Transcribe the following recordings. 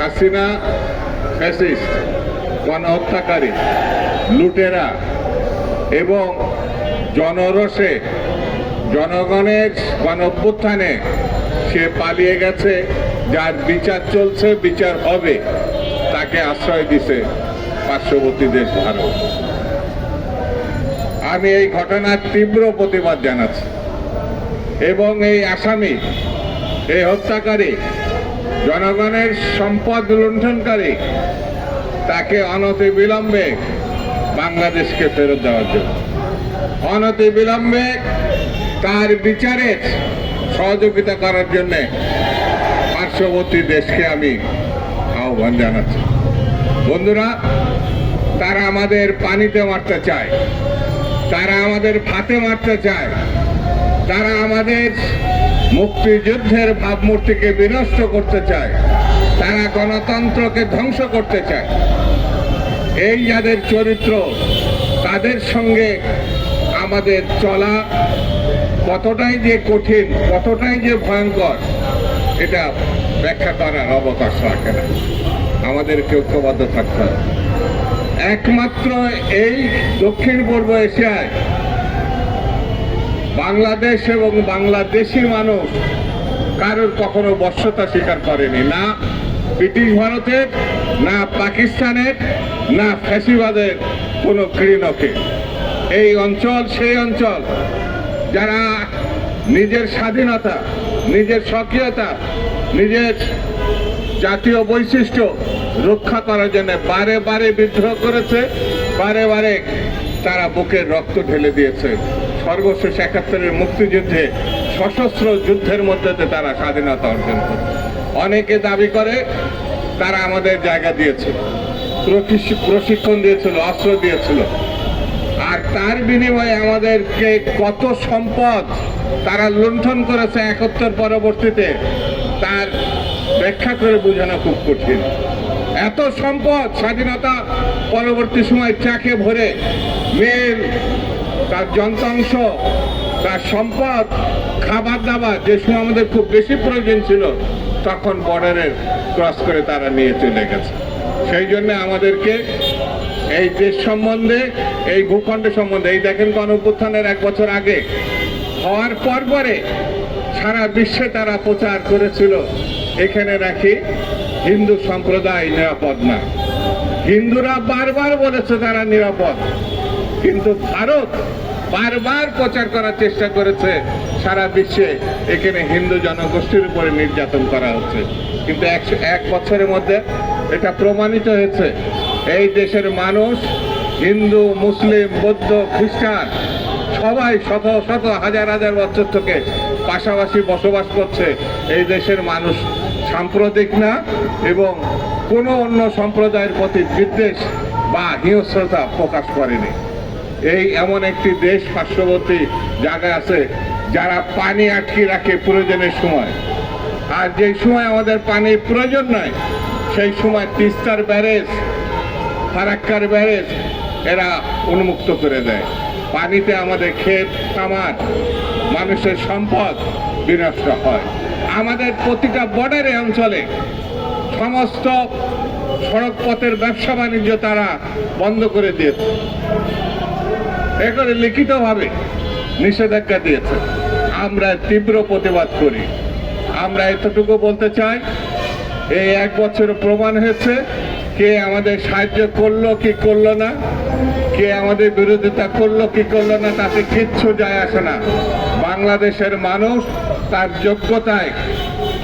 Hasina fascist, গণহত্যাকারী, লুটেরা এবং জনরোষে জনগণের গণঅভ্যুত্থানে সে পালিয়ে গেছে, যার বিচার চলছে, বিচার হবে, তাকে আশ্রয় দিছে পার্শ্ববর্তী দেশ ভারত। আমি এই ঘটনার তীব্র প্রতিবাদ জানাচ্ছি এবং এই আসামি, এই হত্যাকারী, জনগণের সম্পদ লুণ্ঠনকারী, তাকে অনতিবিলম্বে বাংলাদেশকে ফেরত দেওয়ার জন্য, অনতিবিলম্বে তার বিচারের সহযোগিতা করার জন্য পার্শ্ববর্তী দেশকে আমি আহ্বান জানাচ্ছি। বন্ধুরা, তারা আমাদের পানিতে মারতে চায়, তারা আমাদের ভাতে মারতে চায়, তারা আমাদের মুক্তিযুদ্ধের ভাবমূর্তিকে বিনষ্ট করতে চায়, তারা গণতন্ত্রকে ধ্বংস করতে চায়। এই যাদের চরিত্র, তাদের সঙ্গে আমাদের চলা কতটাই যে কঠিন, কতটাই যে ভয়ঙ্কর, এটা ব্যাখ্যা করার অবকাশ রাখে না। আমাদেরকে ঐক্যবদ্ধ থাকতে হবে। একমাত্র এই দক্ষিণ পূর্ব এশিয়ায় বাংলাদেশ এবং বাংলাদেশি মানুষ কারোর কখনো বশ্যতা স্বীকার করেনি, না ব্রিটিশ ভারতের, না পাকিস্তানের, না ফ্যাসিবাদের কোনো ঘৃণকে। এই অঞ্চল সেই অঞ্চল যারা নিজের স্বাধীনতা, নিজের স্বকীয়তা, নিজের জাতীয় বৈশিষ্ট্য রক্ষা করার জন্য বারে বারে বিদ্রোহ করেছে, বারে বারে তারা বুকের রক্ত ঢেলে দিয়েছে। সর্বশেষ ৭১-এর মুক্তিযুদ্ধে সশস্ত্র যুদ্ধের মধ্যে তারা স্বাধীনতা অর্জন করে। অনেকে দাবি করে তারা আমাদের জায়গা দিয়েছিল, প্রশিক্ষণ দিয়েছিল, অস্ত্র দিয়েছিল, আর তার বিনিময়ে আমাদেরকে কত সম্পদ তারা লুণ্ঠন করেছে ৭১ পরবর্তীতে, তার ব্যাখ্যা করে বোঝানো খুব কঠিন। এত সম্পদ স্বাধীনতা পরবর্তী সময় চাকে ভরে মেল, তার যন্ত্রাংশ, তার সম্পদ, খাবার দাবার, যে সময় আমাদের খুব বেশি প্রয়োজন ছিল, তখন বর্ডারের ক্রস করে তারা নিয়ে চলে গেছে। সেই জন্য আমাদেরকে এই দেশ সম্বন্ধে, এই ভূখণ্ড সম্বন্ধে, এই দেখেন গণঅভ্যুত্থানের ১ বছর আগে হওয়ার পরে সারা বিশ্বে তারা প্রচার করেছিল এখানে নাকি হিন্দু সম্প্রদায় নিরাপদ না। হিন্দুরা বারবার বলেছে তারা নিরাপদ, কিন্তু ভারত বারবার প্রচার করার চেষ্টা করেছে সারা বিশ্বে এখানে হিন্দু জনগোষ্ঠীর উপরে নির্যাতন করা হচ্ছে। কিন্তু ১ বছরের মধ্যে এটা প্রমাণিত হয়েছে এই দেশের মানুষ, হিন্দু, মুসলিম, বৌদ্ধ, খ্রিস্টান, সবাই শত শত হাজার হাজার বছর থেকে পাশাপাশি বসবাস করছে। এই দেশের মানুষ সাম্প্রদায়িক না এবং কোনো অন্য সম্প্রদায়ের প্রতি বিদ্বেষ বা হিংস্রতা প্রকাশ করেনি। এই এমন একটি দেশ পার্শ্ববর্তী জায়গা আছে যারা পানি আটকে রাখে প্রয়োজনের সময়, আর যেই সময় আমাদের পানির প্রয়োজন নয় সেই সময় তিস্তার ব্যারেজ, ফারাক্কার ব্যারেজ এরা উন্মুক্ত করে দেয়। পানিতে আমাদের ক্ষেত খামার, মানুষের সম্পদ বিনষ্ট হয়। আমাদের প্রতিটা বর্ডারে অঞ্চলে সমস্ত সড়ক পথের ব্যবসা বাণিজ্য তারা বন্ধ করে দিয়েছে, এ করে লিখিতভাবে নিষেধাজ্ঞা দিয়েছে। আমরা তীব্র প্রতিবাদ করি। আমরা এতটুকু বলতে চাই, এই ১ বছর প্রমাণ হয়েছে কে আমাদের সাহায্য করলো কি করলো না, কে আমাদের বিরোধিতা করলো কি করলো না, তাতে কিচ্ছু যায় আসে না। বাংলাদেশের মানুষ তার যোগ্যতায়,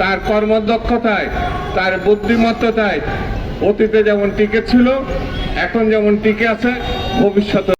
তার কর্মদক্ষতায়, তার বুদ্ধিমত্তায় অতীতে যেমন টিকে ছিল, এখন যেমন টিকে আছে, ভবিষ্যতে